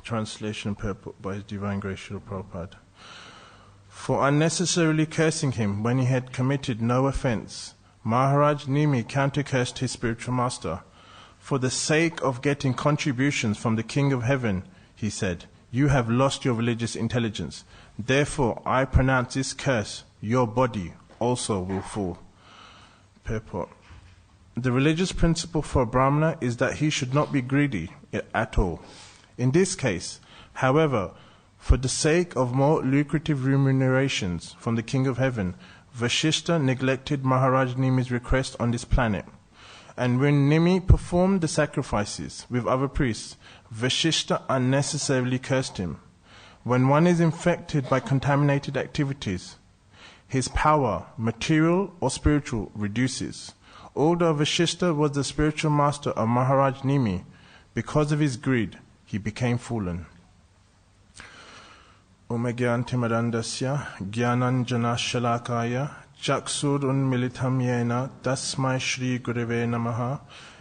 Translation purport by His Divine Grace Srila Prabhupada. For unnecessarily cursing him when he had committed no offense, Maharaj Nimi counter-cursed his spiritual master. For the sake of getting contributions from the King of Heaven, he said, you have lost your religious intelligence. Therefore, I pronounce this curse, your body also will fall. Purport. The religious principle for a Brahmana is that he should not be greedy at all. In this case, however, for the sake of more lucrative remunerations from the King of Heaven, Vashishta neglected Maharaj Nimi's request on this planet. And when Nimi performed the sacrifices with other priests, Vashishta unnecessarily cursed him. When one is infected by contaminated activities, his power, material or spiritual, reduces. Although Vashishta was the spiritual master of Maharaj Nimi, because of his greed, he became fallen. Omagyantimarandasya Gyananjana Shalakaya Chaksur Unmilitam Yena Tasmai Shri Gurave Namaha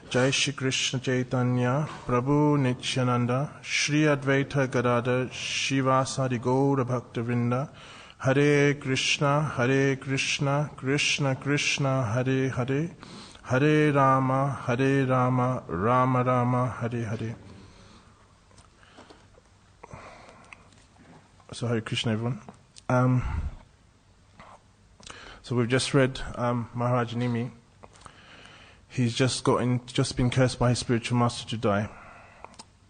Jai Shri Krishna Chaitanya Prabhu Nityananda Shri Advaita Gadada Shivasadi Gaura Bhaktavrinda Hare Krishna Krishna Krishna Hare Hare Hare Rama Rama Rama Hare Hare. So Hare Krishna, everyone. So we've just read Maharaj Nimi. He's just been cursed by his spiritual master to die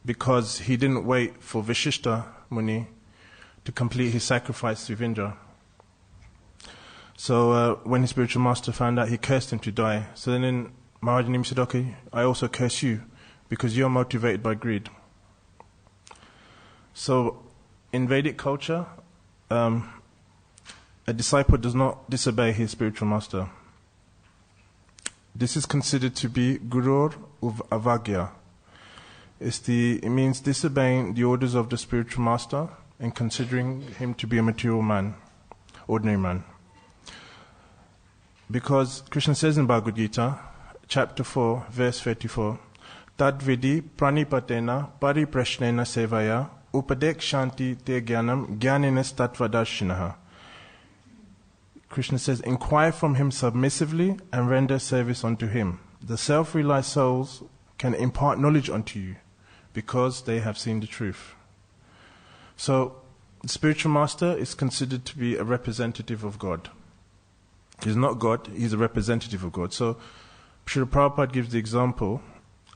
because he didn't wait for Vashishta Muni to complete his sacrifice with Indra. So when his spiritual master found out, he cursed him to die. So then Maharaj Nimi said, okay, I also curse you because you're motivated by greed. So in Vedic culture, a disciple does not disobey his spiritual master. This is considered to be gurur avagya. It means disobeying the orders of the spiritual master and considering him to be a material man, ordinary man. Because Krishna says in Bhagavad Gita, chapter 4, verse 34, Tad vidi pranipatena pariprashnena sevaya Upadek Shanti Te Jnanam Jnaninas Tatvadarshinaha. Krishna says, inquire from him submissively and render service unto him. The self-realized souls can impart knowledge unto you because they have seen the truth. So, the spiritual master is considered to be a representative of God. He's not God, he's a representative of God. So, Srila Prabhupada gives the example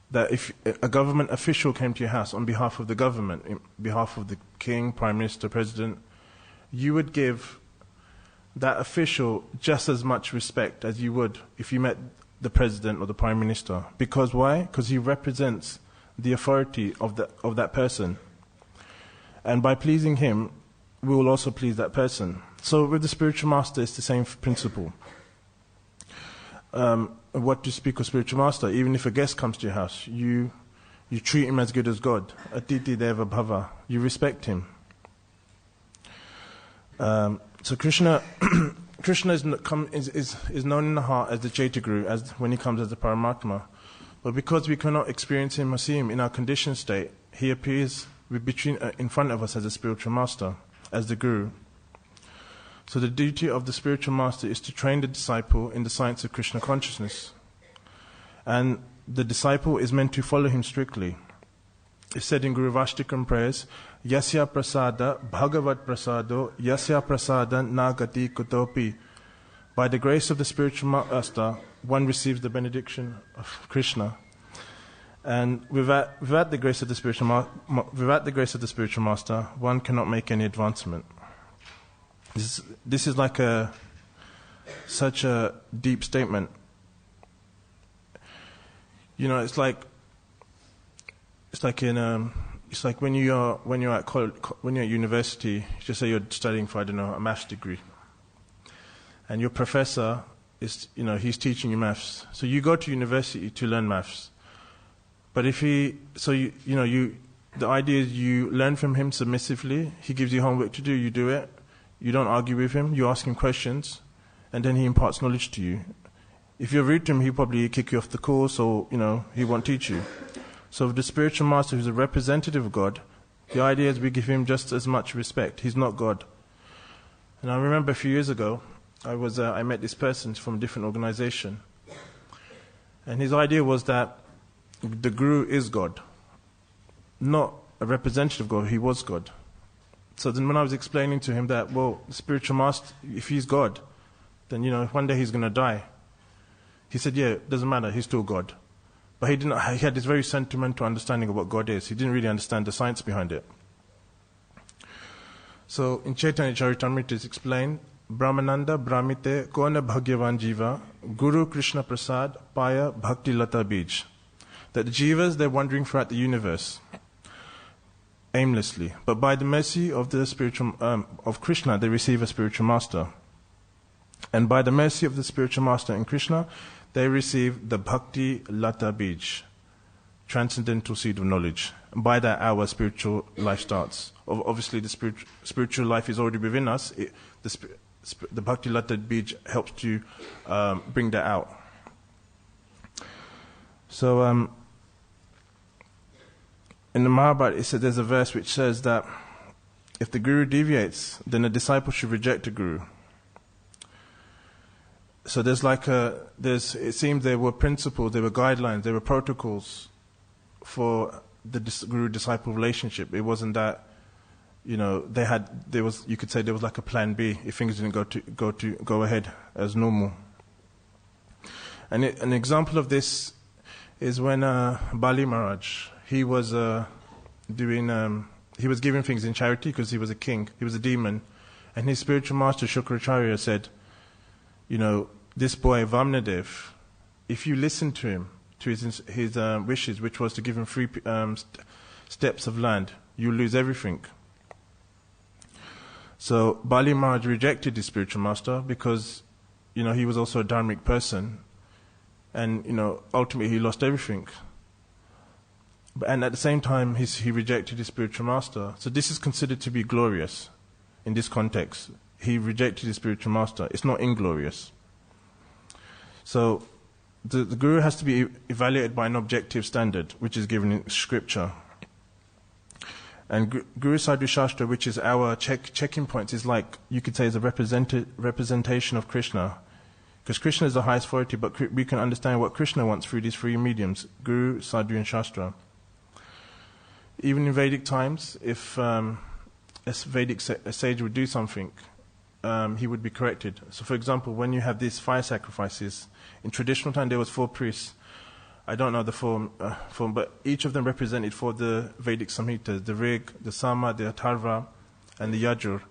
that if a government official came to your house on behalf of the government, on behalf of the king, prime minister, president, you would give that official just as much respect as you would if you met the president or the prime minister. Because why? Because he represents the authority of that person. And by pleasing him, we will also please that person. So with the spiritual master, it's the same principle. What to speak of spiritual master? Even if a guest comes to your house, you treat him as good as God. Atiti Deva Bhava. You respect him. So Krishna is known in the heart as the Chaitaguru, as when he comes as the Paramatma. But because we cannot experience him or see him in our conditioned state, he appears in front of us as a spiritual master, as the Guru. So the duty of the spiritual master is to train the disciple in the science of Krishna consciousness. And the disciple is meant to follow him strictly. It's said in Guru Vashtikam prayers, Yasya prasada bhagavat prasado yasya prasada nagati kutopi. By the grace of the spiritual master, one receives the benediction of Krishna. And without the grace of the spiritual master, one cannot make any advancement. This is like such a deep statement. You know, it's like when you're at university, just say you're studying for a maths degree, and your professor is he's teaching you maths. So you go to university to learn maths, but the idea is you learn from him submissively. He gives you homework to do, you do it. You don't argue with him, you ask him questions, and then he imparts knowledge to you. If you're rude to him, he'll probably kick you off the course, or he won't teach you. So the spiritual master, who's a representative of God, The idea is we give him just as much respect. He's not God. And I remember a few years ago, I met this person from a different organization. And his idea was that the Guru is God. Not a representative of God, he was God. So then when I was explaining to him that, well, the spiritual master, if he's God, then, one day he's going to die. He said, yeah, it doesn't matter, he's still God. But he had this very sentimental understanding of what God is. He didn't really understand the science behind it. So in Chaitanya Charitamrita it's explained, Brahmananda Brahmite Kona Bhagyavan Jiva Guru Krishna Prasad Paya Bhakti Lata Bij. That the jivas, they're wandering throughout the universe aimlessly. But by the mercy of the spiritual of Krishna, they receive a spiritual master. And by the mercy of the spiritual master in Krishna, they receive the Bhakti Lata Bij, transcendental seed of knowledge. And by that, our spiritual life starts. Obviously, the spiritual life is already within us. The Bhakti Lata Bij helps to bring that out. So, in the Mahabharata, it says there's a verse which says that if the Guru deviates, then a disciple should reject the Guru. So it seems there were principles, there were guidelines, there were protocols for the Guru-disciple relationship. It wasn't that, you could say there was like a plan B if things didn't go ahead as normal. And an example of this is when Bali Maharaj, he was giving things in charity because he was a king, he was a demon, and his spiritual master Shukracharya said, this boy Vamnadev, if you listen to him, to his wishes, which was to give him 3 steps of land, you'll lose everything. So Bali Maharaj rejected his spiritual master because, he was also a dharmic person, and ultimately he lost everything. And at the same time, he rejected his spiritual master. So this is considered to be glorious in this context. He rejected his spiritual master. It's not inglorious. So the Guru has to be evaluated by an objective standard, which is given in Scripture. And Guru Sadhu Shastra, which is our checking points, is like, you could say, is a representation of Krishna. Because Krishna is the highest authority, but we can understand what Krishna wants through these 3 mediums, Guru, Sadhu and Shastra. Even in Vedic times, if a Vedic sage would do something, he would be corrected. So for example, when you have these fire sacrifices, in traditional time there was 4 priests. I don't know the form, but each of them represented for the Vedic Samhitas, the Rig, the Sama, the Atharva, and the Yajur.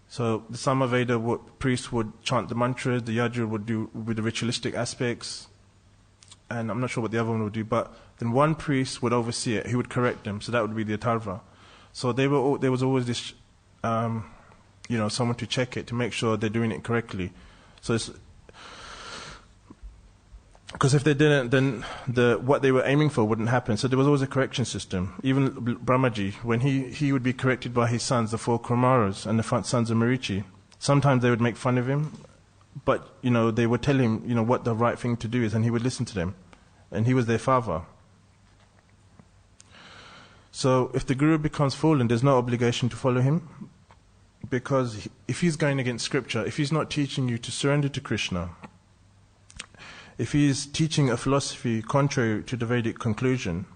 So the Sama Veda priest would chant the mantras, the Yajur would do with the ritualistic aspects, and I'm not sure what the other one would do, but then one priest would oversee it, he would correct them, so that would be the Atharva. So there was always this, someone to check it, to make sure they're doing it correctly. So because if they didn't, then what they were aiming for wouldn't happen. So there was always a correction system. Even Brahmaji, when he would be corrected by his sons, the 4 Kumaras and the sons of Marichi, sometimes they would make fun of him, but they would tell him what the right thing to do is, and he would listen to them, and he was their father. So if the Guru becomes fallen, there's no obligation to follow him, because if he's going against Scripture, if he's not teaching you to surrender to Krishna, if he's teaching a philosophy contrary to the Vedic conclusion,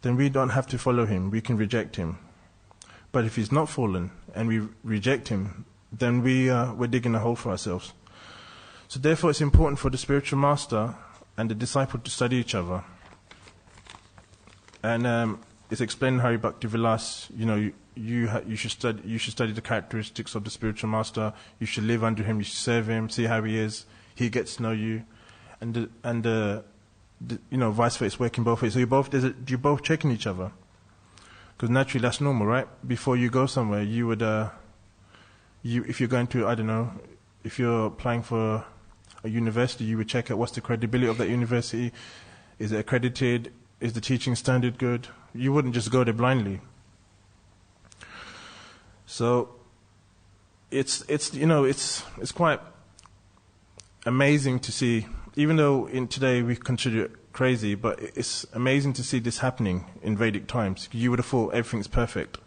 then we don't have to follow him, we can reject him. But if he's not fallen and we reject him, then we're digging a hole for ourselves. So therefore it's important for the spiritual master and the disciple to study each other. And it's explained in Hari Bhakti Vilas, you should study the characteristics of the spiritual master, you should live under him, you should serve him, see how he is, he gets to know you, and vice versa, it's working both ways. So you're both checking each other, because naturally that's normal, right? Before you go somewhere, you would, if you're going to, I don't know, if you're applying for a university, you would check out what's the credibility of that university, is it accredited, is the teaching standard good? You wouldn't just go there blindly. So it's quite amazing to see, even though today we consider crazy, but it's amazing to see this happening in Vedic times. You would have thought everything's perfect.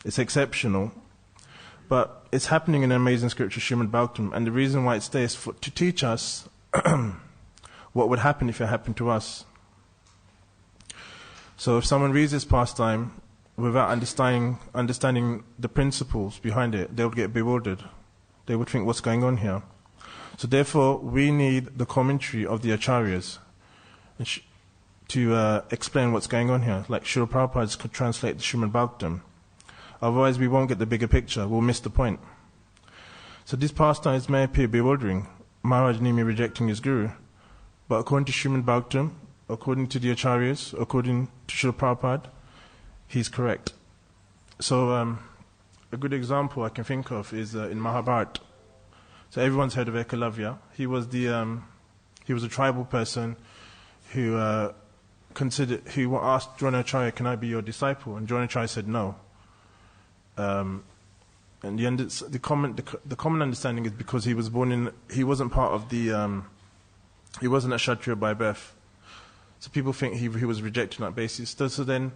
It's exceptional. But it's happening in an amazing scripture, Srimad Bhagavatam, and the reason why it's there is to teach us what would happen if it happened to us. So if someone reads this pastime without understanding the principles behind it, they would get bewildered. They would think, what's going on here? So therefore, we need the commentary of the Acharyas to explain what's going on here. Like Srila Prabhupada could translate the Srimad Bhagavatam. Otherwise, we won't get the bigger picture. We'll miss the point. So these pastimes may appear bewildering. Maharaj Nimi rejecting his guru. But according to Srimad Bhagavatam, according to the Acharyas, according to Srila Prabhupada, he's correct. So a good example I can think of is in Mahabharata. So everyone's heard of Ekalavya. He was a tribal person who asked Dronacharya, "Can I be your disciple?" And Dronacharya said no. And the common understanding is because he wasn't part of he wasn't a Kshatriya by birth. So people think he was rejected on that basis. So then,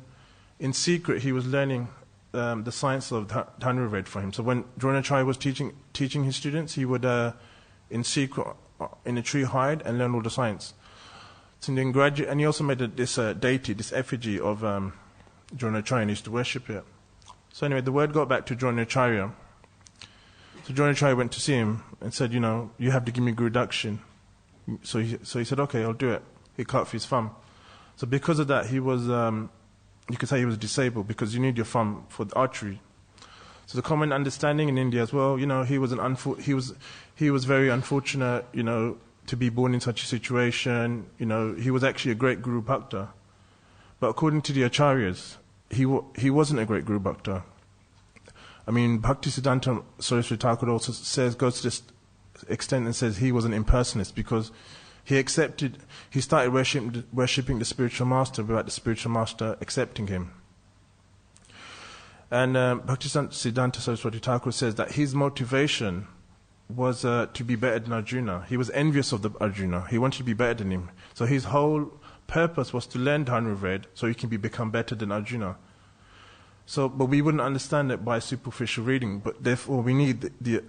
in secret, he was learning the science of Dharmaraja for him. So when Dronacharya was teaching his students, he would, in secret, in a tree hide and learn all the science. So then and he also made this deity, this effigy of Dronacharya, and used to worship it. So anyway, the word got back to Dronacharya. So Dronacharya went to see him and said, you have to give me Guru Dakshin. So he said, okay, I'll do it. He cut off his thumb. So because of that, he was, you could say he was disabled, because you need your thumb for the archery. So the common understanding in India as well, he was very unfortunate, to be born in such a situation. He was actually a great Guru Bhakta. But according to the Acharyas, he wasn't a great Guru Bhakta. I mean, Bhaktisiddhanta Saraswati Thakur also goes to this extent and says he was an impersonalist, because he started worshipping the spiritual master without the spiritual master accepting him. And Bhaktisiddhanta Saraswati Thakur says that his motivation was to be better than Arjuna. He was envious of the Arjuna. He wanted to be better than him. So his whole purpose was to learn Dharmaraja so he can become better than Arjuna. But we wouldn't understand it by superficial reading. But therefore, we need the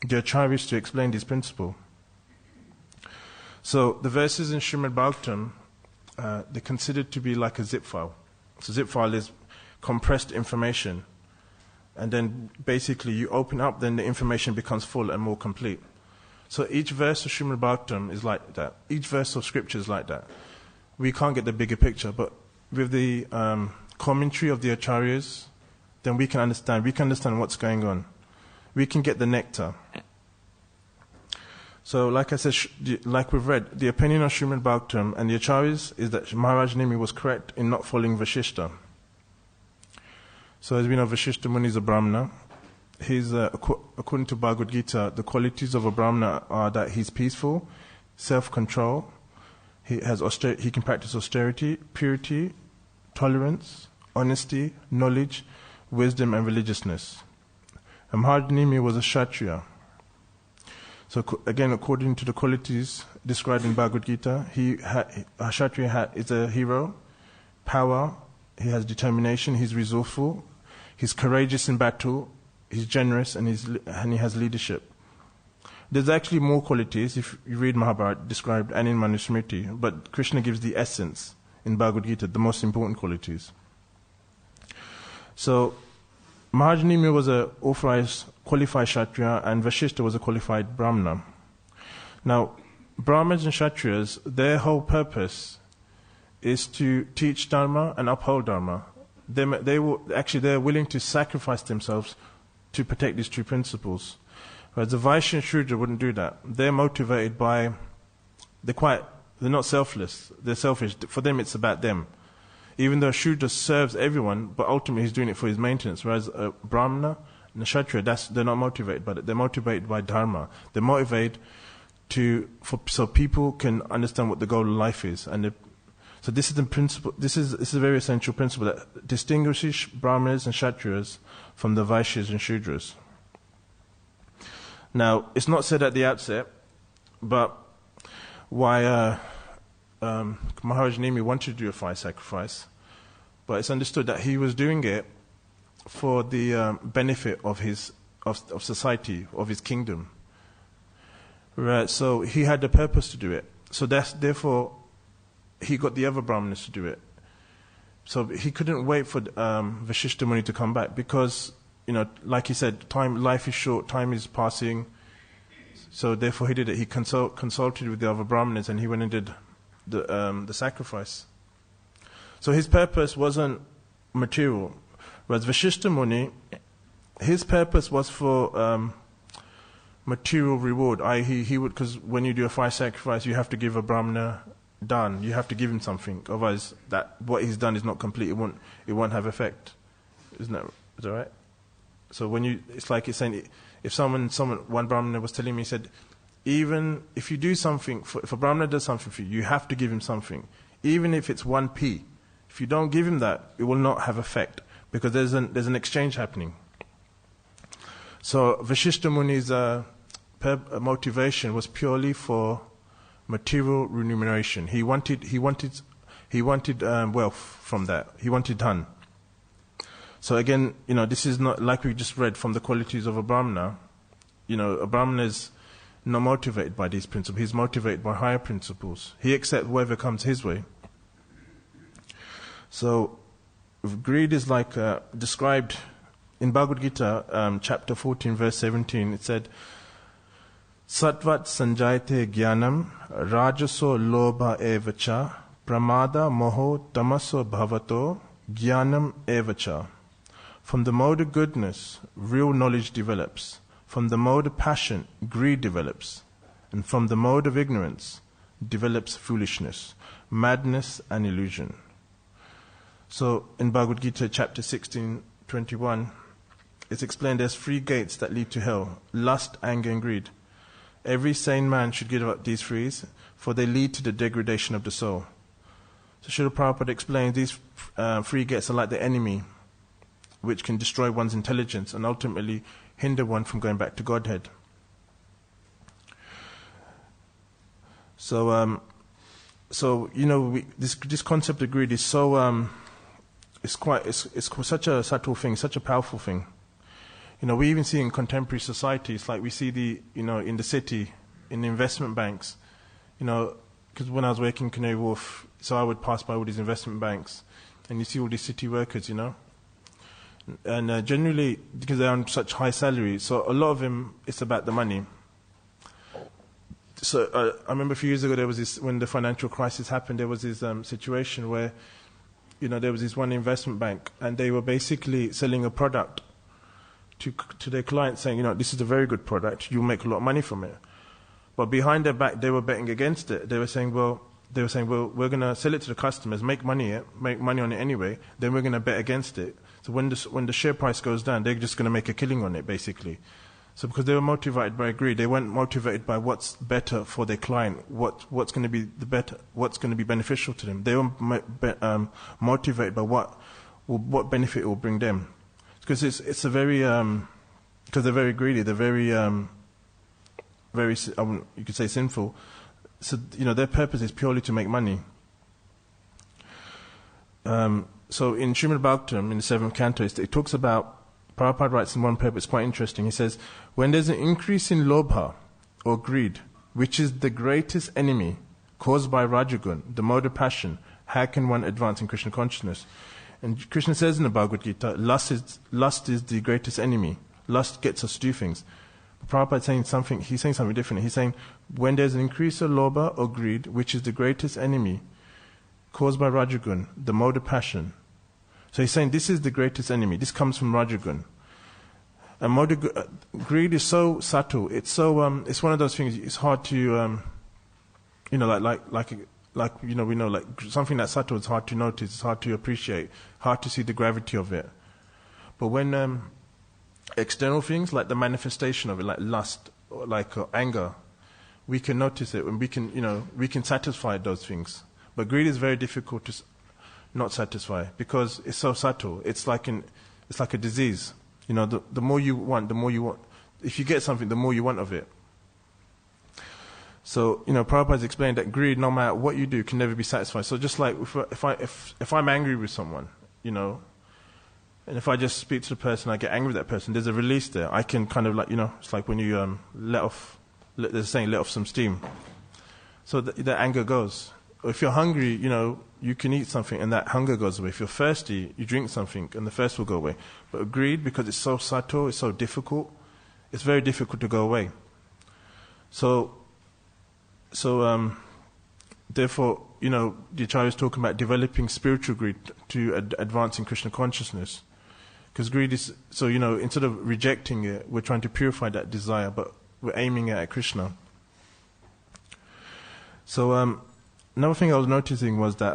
Acharyas to explain this principle. So the verses in Srimad Bhagavatam, they're considered to be like a zip file. So zip file is compressed information, and then basically you open up, then the information becomes full and more complete. So each verse of Srimad Bhagavatam is like that. Each verse of scripture is like that. We can't get the bigger picture, but with the commentary of the Acharyas, then we can understand what's going on. We can get the nectar. So like I said, like we've read, the opinion of Srimad Bhagavatam and the Acharyas is that Maharaj Nimi was correct in not following Vasishta. So as we know, Vasishta Muni is a Brahmana. He's, according to Bhagavad Gita, the qualities of a Brahmana are that he's peaceful, self-control, he can practice austerity, purity, tolerance, honesty, knowledge, wisdom, and religiousness. And Maharaj Nimi was a Kshatriya. So again, according to the qualities described in Bhagavad Gita, a Kshatriya is a hero, power, he has determination, he's resourceful, he's courageous in battle, he's generous, and he has leadership. There's actually more qualities, if you read Mahabharata, described and in Manusmriti, but Krishna gives the essence in Bhagavad Gita, the most important qualities. So Maharaj Nimi was a authorized, qualified Kshatriya, and Vasishta was a qualified Brahmana. Now, Brahmanas and Kshatriyas, their whole purpose is to teach Dharma and uphold Dharma. They're willing to sacrifice themselves to protect these two principles. Whereas the Vaishya and Shudra wouldn't do that. They're motivated by, they're not selfless, they're selfish. For them, it's about them. Even though Shudra serves everyone, but ultimately he's doing it for his maintenance. Whereas a Brahmana and a Kshatriya, they're not motivated by it. They're motivated by Dharma. They're motivated so people can understand what the goal of life is. So this is the principle. This is a very essential principle that distinguishes Brahmanas and Kshatriyas from the Vaishyas and Shudras. Now, it's not said at the outset, but why Maharaj Nimi wanted to do a fire sacrifice, but it's understood that he was doing it for the benefit of of society, of his kingdom. Right, so he had the purpose to do it. So therefore, he got the other Brahmanas to do it. So he couldn't wait for Vashishta Muni to come back because, like he said, life is short, time is passing. So therefore he did it. He consulted with the other Brahmanas and he went and did the sacrifice. So his purpose wasn't material. Whereas Vashishta Muni, his purpose was for material reward. He would, because when you do a fire sacrifice, you have to give a Brahmana done. You have to give him something. Otherwise, what he's done is not complete. It won't have effect. Is that right? So it's like it's saying, if one Brahmana was telling me, he said, even if you do something, if a Brahmana does something for you, you have to give him something. Even if it's 1p. If you don't give him that, it will not have effect. Because there's an exchange happening. So Vashishta Muni's motivation was purely for material remuneration. He wanted wealth from that. He wanted dhan. So again, this is not like we just read from the qualities of a Brahmana. A Brahmana is not motivated by these principles. He's motivated by higher principles. He accepts whatever comes his way. So greed is like described in Bhagavad Gita, chapter 14, verse 17. It said, Sattvat sanjayate jnanam rajaso lobha evacha pramada moho tamaso bhavato jnanam evacha. From the mode of goodness, real knowledge develops. From the mode of passion, greed develops. And from the mode of ignorance, develops foolishness, madness and illusion. So in Bhagavad Gita chapter 16:21, it's explained there's 3 gates that lead to hell: lust, anger and greed. Every sane man should give up these 3, for they lead to the degradation of the soul. So Srila Prabhupada explains these 3 gates are like the enemy, which can destroy one's intelligence and ultimately hinder one from going back to Godhead. So this concept of greed is so it's such a subtle thing, such a powerful thing. We even see in contemporary society, it's like we see in the city, in the investment banks, because when I was working in Canary Wharf, so I would pass by all these investment banks, and you see all these city workers, and generally, because they're on such high salaries, so a lot of them, it's about the money. So I remember a few years ago, there was this, when the financial crisis happened, there was this situation where, there was this one investment bank, and they were basically selling a product to their clients, saying, this is a very good product, you'll make a lot of money from it. But behind their back, they were betting against it. They were saying, well, we're going to sell it to the customers, make money on it anyway, then we're going to bet against it. So when the share price goes down, they're just going to make a killing on it, basically. So because they were motivated by greed, they weren't motivated by what's better for their client, what's going to be what's going to be beneficial to them. They were motivated by what benefit it will bring them. Because it's a very because they're very greedy, they're very you could say sinful. So their purpose is purely to make money. So in Srimad Bhagavatam, in the 7th canto, it talks about, Prabhupada writes in one paper, it's quite interesting. He says, when there's an increase in lobha, or greed, which is the greatest enemy caused by Rajagun, the mode of passion, how can one advance in Krishna consciousness? And Krishna says in the Bhagavad Gita, lust is the greatest enemy. Lust gets us to do things. But Prabhupada is saying something, he's saying something different. He's saying, when there's an increase of lobha or greed, which is the greatest enemy caused by Rajagun, the mode of passion. So he's saying this is the greatest enemy. This comes from Rajagun. And greed is so subtle. It's so it's one of those things. It's hard to we know, like something that's subtle. It's hard to notice. It's hard to appreciate. Hard to see the gravity of it. But when external things like the manifestation of it, like lust, or like anger, we can notice it, and we can satisfy those things. But greed is very difficult to not satisfy because it's so subtle. It's like a disease. The more you want, the more you want. If you get something, the more you want of it. So, Prabhupada's explained that greed, no matter what you do, can never be satisfied. So just like if I'm angry with someone, and if I just speak to the person, I get angry with that person, there's a release there. I can kind of like, it's like when you let off some steam. So the anger goes. If you're hungry, you can eat something and that hunger goes away. If you're thirsty, you drink something and the thirst will go away. But greed, because it's so subtle, it's so difficult, it's very difficult to go away. So therefore, the Acharya is talking about developing spiritual greed to advancing Krishna consciousness. Because greed is, instead of rejecting it, we're trying to purify that desire, but we're aiming it at Krishna. So another thing I was noticing was that,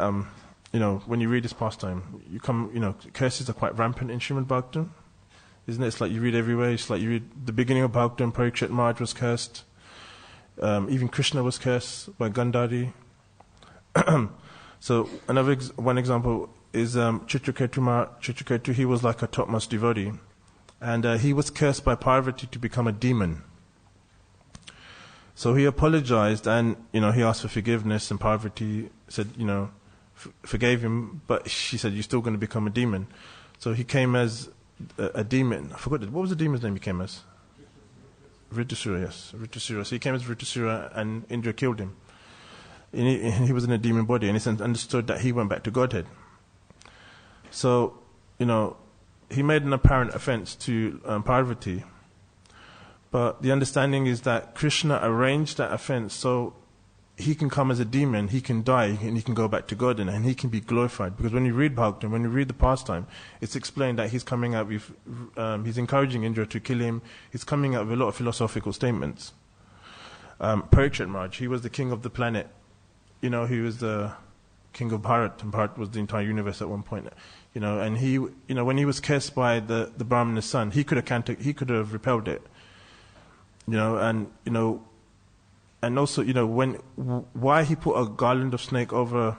when you read this pastime, curses are quite rampant in Srimad Bhagavatam, isn't it? It's like you read everywhere. It's like you read the beginning of Bhagavatam, Parikshit Maharaj was cursed. Even Krishna was cursed by Gandhari. So one example is Chitraketu. He was like a topmost devotee, and he was cursed by Parvati to become a demon. So he apologized, and he asked for forgiveness, and Parvati said, forgave him, but she said, you're still going to become a demon. So he came as a demon. I forgot what was the demon's name he came as? Vritrasura, yes, Vritrasura. So he came as Vritrasura, and Indra killed him. And he was in a demon body, and it's understood that he went back to Godhead. So, he made an apparent offense to Parvati, but the understanding is that Krishna arranged that offense so he can come as a demon, he can die, and he can go back to God, and he can be glorified. Because when you read Bhagavatam, when you read the pastime, it's explained that he's coming out with, he's encouraging Indra to kill him. He's coming out with a lot of philosophical statements. Parikshit Maharaj, he was the king of the planet. He was the king of Bharat, and Bharat was the entire universe at one point. And he, when he was cursed by the Brahmana's son, he could have repelled it. And also, why he put a garland of snake over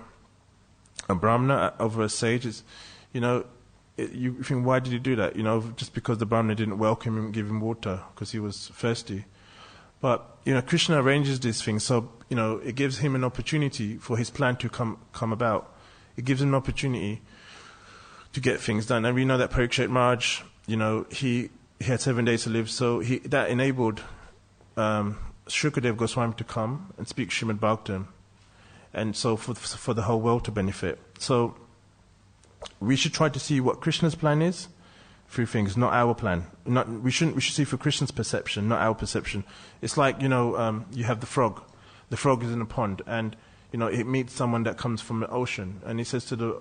a Brahmana, over a sage, is, you think, why did he do that? Just because the Brahmana didn't welcome him and give him water because he was thirsty. But, Krishna arranges these things, so, it gives him an opportunity for his plan to come about. It gives him an opportunity to get things done. And we know that Parikshit Maharaj, he had 7 days to live, so that enabled Shukadev Goswami to come and speak Srimad Bhagavatam, and so for the whole world to benefit. So we should try to see what Krishna's plan is through things, not our plan. We should see for Krishna's perception, not our perception. It's like, you have the frog. The frog is in a pond, and it meets someone that comes from the ocean, and he says to the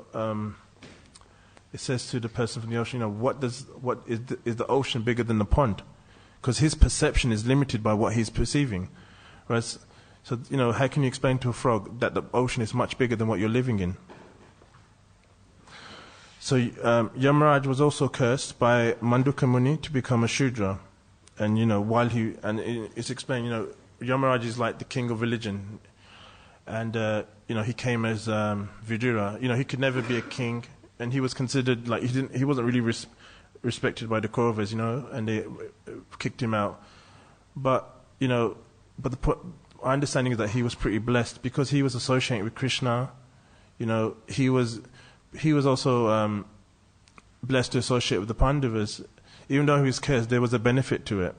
person from the ocean, is the ocean bigger than the pond? Because his perception is limited by what he's perceiving. Right? So, how can you explain to a frog that the ocean is much bigger than what you're living in? So, Yamaraj was also cursed by Manduka Muni to become a Shudra. And, it's explained, Yamaraj is like the king of religion. And, he came as Vidura. He could never be a king. And he was considered, like, he wasn't really respected by the Kauravas, and they kicked him out. But, our understanding is that he was pretty blessed because he was associated with Krishna. He was also blessed to associate with the Pandavas. Even though he was cursed, there was a benefit to it.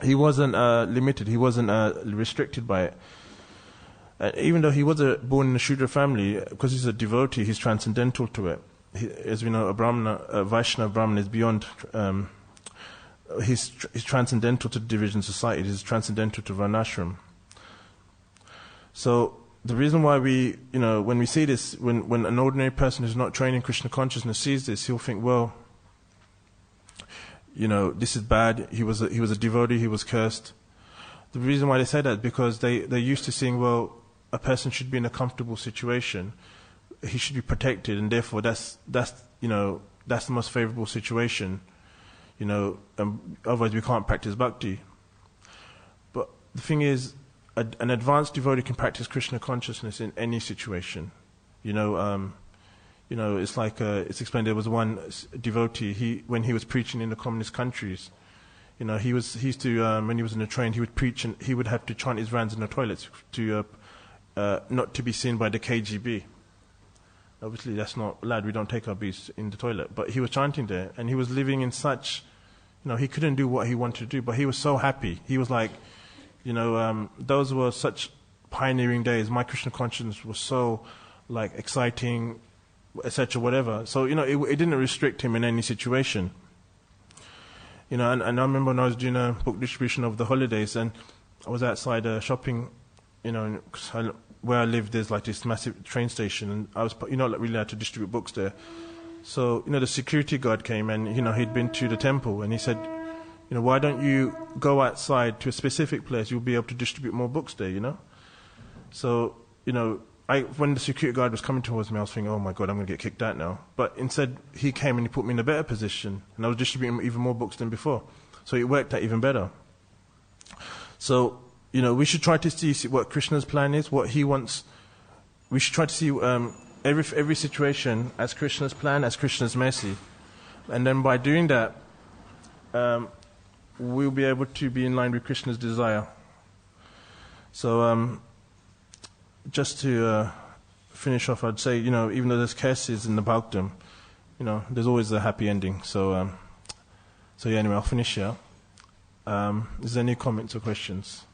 He wasn't limited. He wasn't restricted by it. Even though he was born in a Shudra family, because he's a devotee, he's transcendental to it. As we know, a Vaishnava Brahman is beyond. He's transcendental to the division society. He's transcendental to Varnashram. So the reason why when we see this, when an ordinary person who's not trained in Krishna consciousness sees this, he'll think, well, this is bad. He was a devotee. He was cursed. The reason why they say that is because they're used to seeing, well, a person should be in a comfortable situation. He should be protected, and therefore that's the most favorable situation. Otherwise we can't practice bhakti. But the thing is, an advanced devotee can practice Krishna consciousness in any situation. It's like it's explained. There was one devotee. When he was preaching in the communist countries, You know, he used to, when he was in the train, he would preach and he would have to chant his rounds in the toilets to not to be seen by the KGB. Obviously, that's not allowed. We don't take our beats in the toilet. But he was chanting there, and he was living in such, you know, he couldn't do what he wanted to do, but he was so happy. He was like, you know, those were such pioneering days. My Krishna consciousness was so, like, exciting, etc., whatever. So, you know, it didn't restrict him in any situation. You know, and I remember when I was doing a book distribution over the holidays, and I was outside shopping, you know, where I live, there's like this massive train station, and I was, you know, like really allowed to distribute books there. So, you know, the security guard came, and, you know, he'd been to the temple, and he said, you know, why don't you go outside to a specific place? You'll be able to distribute more books there, you know. So, you know, when the security guard was coming towards me, I was thinking, oh my God, I'm going to get kicked out now. But instead, he came and he put me in a better position, and I was distributing even more books than before. So it worked out even better. So, you know, we should try to see what Krishna's plan is, what he wants. We should try to see every situation as Krishna's plan, as Krishna's mercy. And then by doing that, we'll be able to be in line with Krishna's desire. So, just to finish off, I'd say, you know, even though there's curses in the Bhagavatam, you know, there's always a happy ending. So, yeah, anyway, I'll finish here. Is there any comments or questions?